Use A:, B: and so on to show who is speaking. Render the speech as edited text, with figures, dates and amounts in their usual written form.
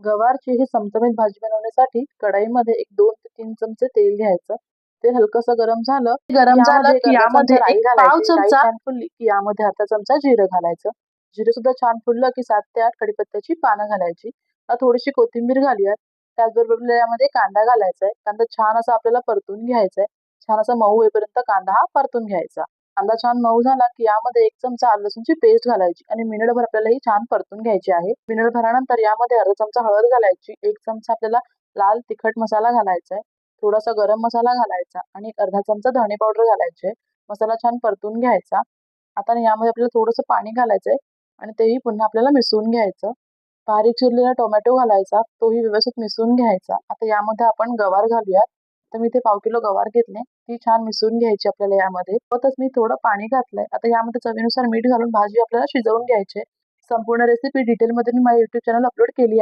A: गवारची ही चमचमीत भाजी बनवण्यासाठी कढईमध्ये एक 2 ते 3 चमचे तेल घ्यायचं. तेल हलकंसं गरम झालं
B: गरम झालं
A: यामध्ये एक
B: की
A: अर्धा
B: यामध्ये
A: चमचा राई
B: एक पाव
A: घालायची. राई
B: चमचा
A: छान फुलली की यामध्ये अर्धा चमचा जिरं घालायचं. जिरं सुद्धा छान फुललं की 7 ते 8 कढीपत्त्याची पानं घालायची. आता थोडीशी कोथिंबीर घालूयात. त्याचबरोबर आपल्याला यामध्ये कांदा घालायचा आहे. कांदा छान असा आपल्याला परतून घ्यायचा आहे. छान असा मऊ होईपर्यंत कांदा हा परतून घ्यायचा. कांदा छान मऊ झाला की यामध्ये 1 चमचा आलं लसूणची पेस्ट घालायची आणि मिनिटभर आपल्याला ही छान परतून घ्यायची आहे. मिनिटभरानंतर यामध्ये अर्धा चमचा हळद घालायची. 1 चमचा आपल्याला लाल तिखट मसाला घालायचा आहे. थोडासा गरम मसाला घालायचा आणि एक अर्धा चमचा धणे पावडर घालायचे. मसाला छान परतून घ्यायचा. आता यामध्ये आपल्याला थोडंसं पाणी घालायचंय आणि तेही पुन्हा आपल्याला मिसळून घ्यायचं. बारीक चिरलेला टोमॅटो घालायचा. तोही व्यवस्थित मिसळून घ्यायचा. आता यामध्ये आपण गवार घालूयात. तर मी इथे पाव किलो गवार घेतले. ती छान मिसळून घ्यायची आपल्याला यामध्ये. सोबतच मी थोडं पाणी घातलंय. आता यामध्ये चवीनुसार मीठ घालून भाजी आपल्याला शिजवून घ्यायची. संपूर्ण रेसिपी डिटेलमध्ये मी माझ्या YouTube चॅनल अपलोड केली आहे.